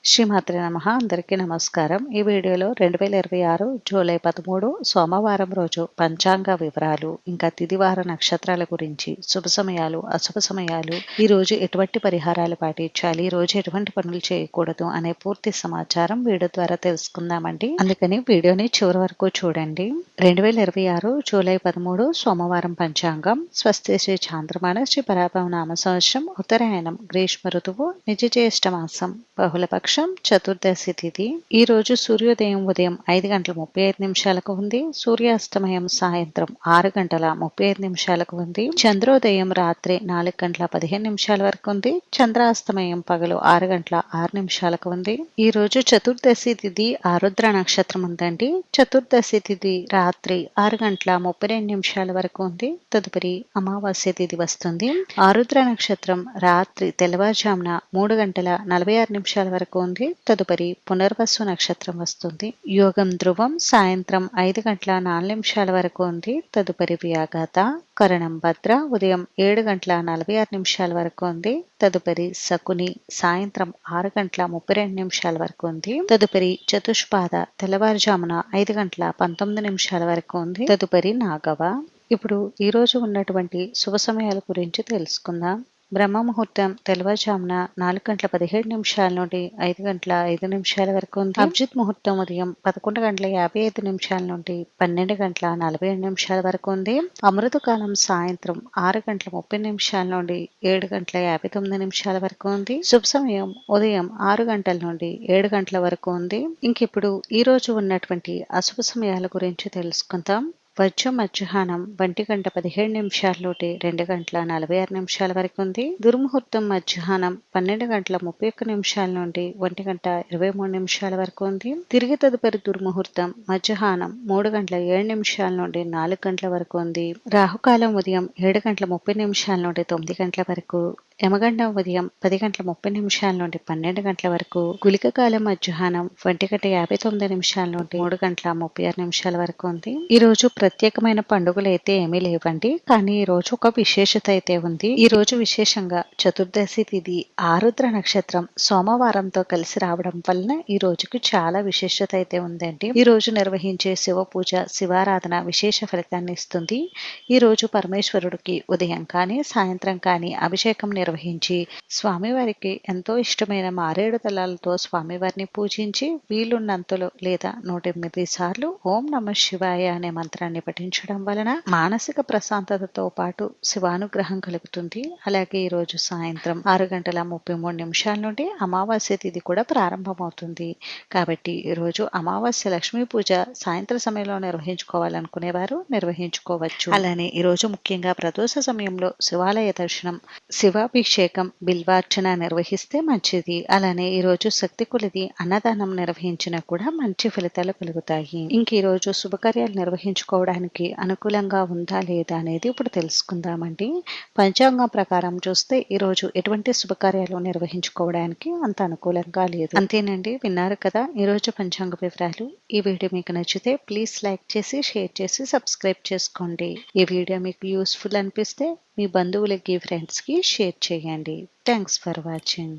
శ్రీమాత్రే నమః. అందరికీ నమస్కారం. ఈ వీడియోలో 2026 జూలై 13 సోమవారం రోజు పంచాంగ వివరాలు, ఇంకా తిథివార నక్షత్రాల గురించి, శుభ సమయాలు, అశుభ సమయాలు, ఈ రోజు ఎటువంటి పరిహారాలు పాటించాలి, ఈ రోజు ఎటువంటి పనులు చేయకూడదు అనే పూర్తి సమాచారం వీడియో ద్వారా తెలుసుకుందామండి. అందుకని వీడియోని చివరి వరకు చూడండి. 2026 జూలై 13 సోమవారం పంచాంగం. స్వస్తి శ్రీ చాంద్రమాన శ్రీ పరాభవ నామ సంవత్సరం, ఉత్తరాయణం, గ్రీష్మ ఋతువు, నిజ జ్యేష్ఠ మాసం, బహుళపక్షం, చతుర్దశి తిథి. ఈ రోజు సూర్యోదయం ఉదయం 5:35 ఉంది. సూర్యాస్తమయం సాయంత్రం 6:35 ఉంది. చంద్రోదయం రాత్రి 4:15 వరకు ఉంది. చంద్రాస్తమయం పగలు 6:06 ఉంది. ఈ రోజు చతుర్దశి తిథి ఆరుద్ర నక్షత్రం ఉందండి. చతుర్దశి తిథి రాత్రి 6:32 వరకు ఉంది. తదుపరి అమావాస్య తిథి వస్తుంది. ఆరుద్ర నక్షత్రం రాత్రి తెల్లవారుజామున 3:46 వరకు ఉంది. తదుపరి పునర్వసు నక్షత్రం వస్తుంది. యోగం ధ్రువం సాయంత్రం 5:04 వరకు ఉంది. తదుపరి వ్యాఘాత. కరణం భద్ర ఉదయం 7:46 వరకు ఉంది. తదుపరి శకుని సాయంత్రం 6:32 వరకు ఉంది. తదుపరి చతుష్పాద తెల్లవారుజామున 5:19 వరకు ఉంది. తదుపరి నాగవ. ఇప్పుడు ఈ రోజు ఉన్నటువంటి శుభ సమయాల గురించి తెలుసుకుందాం. బ్రహ్మ ముహూర్తం తెల్లవారుజామున 4:17 నుండి 5:05 వరకు ఉంది. అభిజిత్ ముహూర్తం ఉదయం 11:55 నుండి 12:47 వరకు ఉంది. అమృత కాలం సాయంత్రం 6:30 నుండి 7:59 వరకు ఉంది. శుభ సమయం ఉదయం 6 గంటల నుండి 7 గంటల వరకు ఉంది. ఇంకిప్పుడు ఈ రోజు ఉన్నటువంటి అశుభ సమయాల గురించి తెలుసుకుందాం. వజ్రం మధ్యాహ్నం 1:17 నుండి 2:46 వరకు ఉంది. దుర్ముహూర్తం మధ్యాహ్నం 12:31 నుండి 1:23 వరకు ఉంది. తిరిగి తదుపరి దుర్ముహూర్తం మధ్యాహ్నం 3:07 నుండి 4 గంటల వరకు ఉంది. రాహుకాలం ఉదయం 7:30 నుండి 9 గంటల వరకు. యమగండం ఉదయం 10:30 నుండి 12 గంటల వరకు. గుళిక కాలం మధ్యాహ్నం 1:59 నుండి 3:36 వరకు ఉంది. ఈ రోజు ప్రత్యేకమైన పండుగలు అయితే ఏమీ లేవండి, కానీ ఈ రోజు ఒక విశేషత అయితే ఉంది. ఈ రోజు విశేషంగా చతుర్దశి తిథి ఆరుద్ర నక్షత్రం సోమవారంతో కలిసి రావడం వలన ఈ రోజుకి చాలా విశేషత అయితే ఉందండి. ఈ రోజు నిర్వహించే శివ పూజ, శివారాధన విశేష ఫలితాన్ని ఇస్తుంది. ఈ రోజు పరమేశ్వరుడికి ఉదయం కానీ సాయంత్రం కానీ అభిషేకం నిర్వహించి స్వామివారికి ఎంతో ఇష్టమైన మారేడు దళాలతో స్వామివారిని పూజించి వీలున్నంతలో లేదా 108 సార్లు ఓం నమః శివాయ అనే మంత్రాన్ని పఠించడం వలన మానసిక ప్రశాంతతతో పాటు శివానుగ్రహం కలుగుతుంది. అలాగే ఈ రోజు సాయంత్రం 6:33 నుండి అమావాస్య తిథి కూడా ప్రారంభమవుతుంది. కాబట్టి ఈ రోజు అమావాస్య లక్ష్మీ పూజ సాయంత్రం సమయంలో నిర్వహించుకోవాలనుకునేవారు నిర్వహించుకోవచ్చు. అలానే ఈ రోజు ముఖ్యంగా ప్రదోష సమయంలో శివాలయ దర్శనం, శివాభిషేకం, బిల్వార్చన నిర్వహిస్తే మంచిది. అలానే ఈ రోజు శక్తి కొలిది అన్నదానం నిర్వహించినా కూడా మంచి ఫలితాలు కలుగుతాయి. ఇంక ఈ రోజు శుభకార్యాలు నిర్వహించుకోవడానికి అనుకూలంగా ఉందా లేదా అనేది ఇప్పుడు తెలుసుకుందామండి. పంచాంగం ప్రకారం చూస్తే ఈ రోజు ఎటువంటి శుభకార్యాలు నిర్వహించుకోవడానికి అంత అనుకూలంగా లేదు. అంతేనండి, విన్నారు కదా ఈ రోజు పంచాంగ వివరాలు. ఈ వీడియో మీకు నచ్చితే ప్లీజ్ లైక్ చేసి, షేర్ చేసి, సబ్స్క్రైబ్ చేసుకోండి. ఈ వీడియో మీకు యూస్ఫుల్ అనిపిస్తే మీ బంధువులకి, ఫ్రెండ్స్కి షేర్ చేయండి. Thanks for watching.